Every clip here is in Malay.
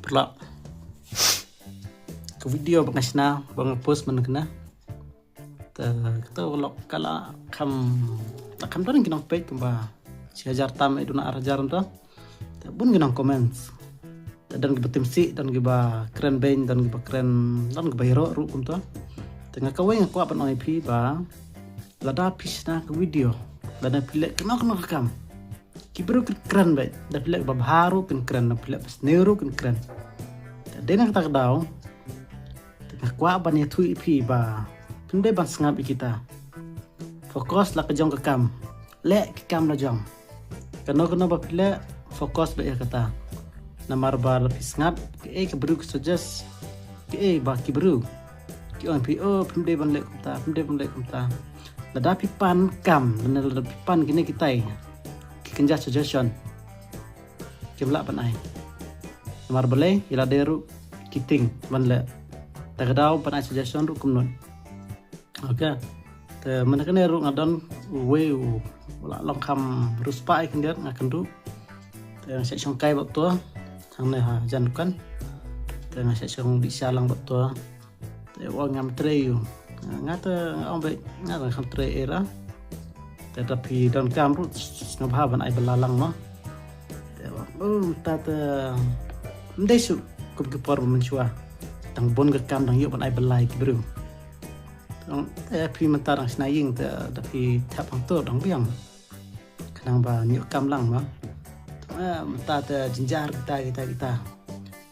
perla ke video bangasna bang post man kena kita lo kala kam don kinong page kumba si hajar tam iduna arajaran to bun kinong comments dan giba timsi dan giba keren ben dan giba keren dan giba hero ru kum to tengah kawai ngaku apa no IP ba lada pisna ke video dan pilek kena rekam kibru keren baik dah pilek baru keren dah pilek sneru keren dan kita kedau tengah kuat ban ya tu IP ba pendai ban sengap kita fokus lah ke jong ke kam lek ke kam lah jong kena ba pilek fokus baik kata namar bar sengap ke kibru suggest ke ba kibru ki on PO pendai ban lek kumta lada pipan kam dan lada pipan kini kita kenja suggestion kimla panai namar bele ila deru kiting manle tagadaw panai suggestion ru kumnon oke te manakane ru ngadon we wala long kam ruspa ai kendiat ngakan ru te se songkai bak to thang ne ha jan kan te se song di salang bak to te wa ngam treyu ngata ombe ngata kham tre era tetapi dalam kamera ngabahan ai belalang mah tata ndesu kup por mencua tang bon ke kam dang yuk ban ai belai kibru tang tapi mentarang snaying tapi tapang to dang biang kanang ba nyuk kam lang mah tata jinjar kita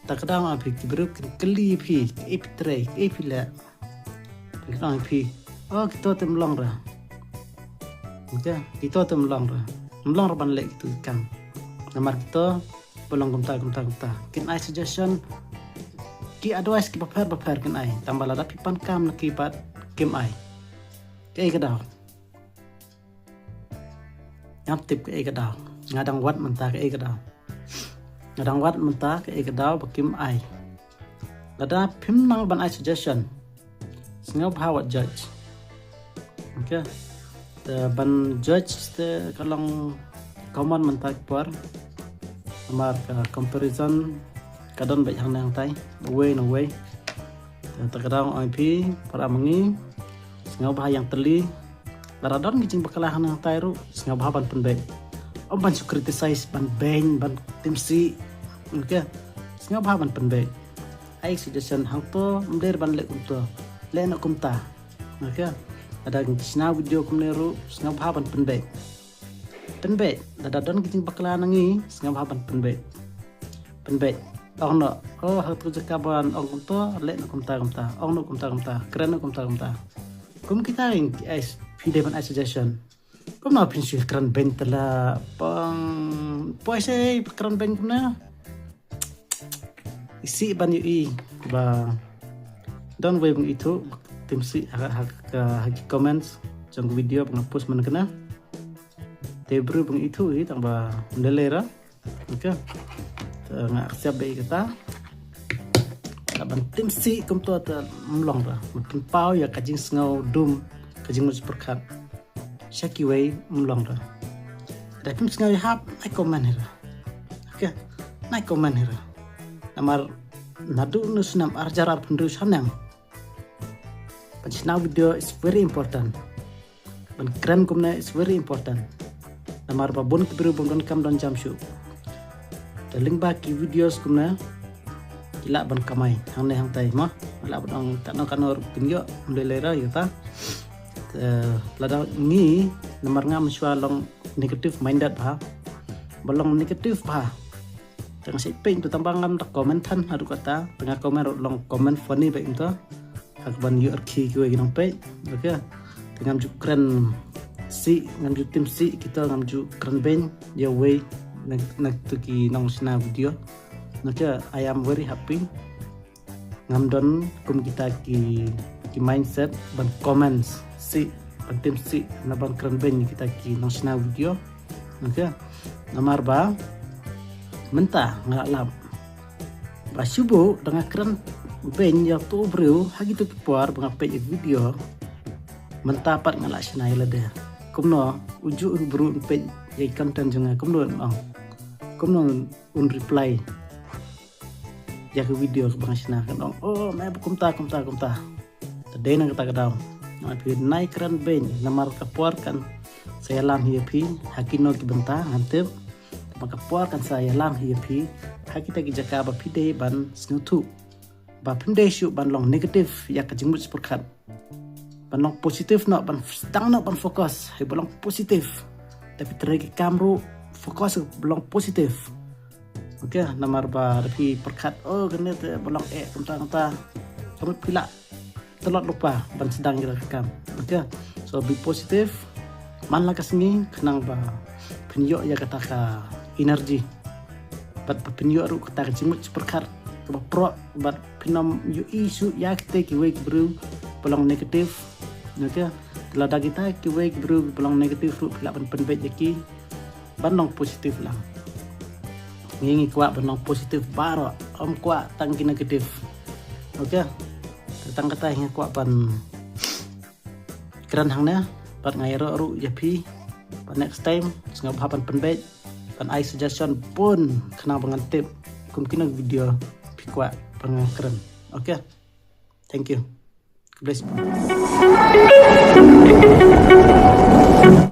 tak kadang api kibru keli pi epitre epila kita pi oh kita temlong dah. Okay, kita tu melong ban lek itu kan. Namar kita belum kumta. Kin ai suggestion ki advice ki paper kin ai. Tambah lada pipan kam nak kipat kim ai. Ke kedau. Ngap tip ke kedau. Ngadang wat mentah ke kedau. Ngadang wat mentah ke kedau bakim ai. Lada pim nang ban ai suggestion. Sengau bahawat judge. Okay. Ban judge te kalong common mentak par amar comparison kadon baik hang tai way takadang IP para mengi sengau bah yang teli laradon gijing bakalahan yang tai ru sengau bah ban penbaik ban su criticize ban bang ban timsi okay sengau bah ban penbaik ai suggestion hang to mder ban lek unto le nak kumta okay ada kisna video kumneru sengap haban penbek dada don kiting bakla nangi sengap haban penbek oh hatu jakaban ong to le na kumta ong no kumta keren no kumta kum kita ing is video ban suggestion kum na pinsi keren ben tela pang poise keren ben kumna isi ban yu ba don we itu timsi haki comments jang video pengapus mana kena tebru peng itu tambah mendelera oke ngak siap baik kita kaban timsi kum tu ta mlong ra mungkin pau ya kajing sengau dum kajing mus perkat shaki way mlong ra tapi sengau hap ai comment hera oke nai comment hera namar nadu nusnam arjarar pendu sanang. Now video is very important. Dan keren kumna is very important. Namar babon kibru bongon kam don jamshu. The link baki videos kumna ila ban kamai hang ne hang tai mah ila ban tak no kanor pinyo melera yuta. Lada ni namar ngam shwa long negative minded ba. Balong negative ba. Tengah si ping tu tambangam tak komen tan adu kata tengah komen long komen funny baik itu. Akban yu arki kue ginang pe oke dengan ju keren si ngam ju tim si kita ngam ju keren ben dia way nak tu ki nong sina video oke I am very happy ngam don kum kita ki mindset ban comments si ban tim si na ban keren ben kita ki nong sina video oke namar ba mentah ngalap ba subuh dengan keren ben ya tu bro hagi tu keluar mengapai video mentapat ngalak sinai lada kumno uju bro pe ye content jangan kumno un reply ya ke video ke bang sina kan oh mai kumta tadi nang kata kadang api naik keren ben namar kapuar kan saya lam hiapi hakino ki benta hantep maka puar kan saya lam hiapi hakita ki jaka ba pide ban snutu ba pinde shu ban long negatif ya ka jingmut seperkat ban long positif no ban stang no ban fokus hai bolong positif tapi teragi kamru fokus belum positif. Oke, namar ba tapi perkat oh kena bolong kenta kamu pila telot lupa ban sedang kita rekam. Oke, so be positif. Man lakas ni kenang ba penyo ya kata ka energi. Bat penyo ru kata jimut perkat ba pro bat pinam yu isu ya kita ki wek bru bolong negatif. Oke, lada kita ki wek bru bolong negatif ru pila ban penbet yaki banong positif lang. Ngingi kuat banong positif baru om kuat tangki negatif. Oke. Tentang kata yang kuat ban keran hangnya ban ngairo ru yapi ban next time sengap hapan penbet ban I suggestion pun kena bangan tip kemungkinan video pi kuat pengakran. Oke. Thank you. God bless you.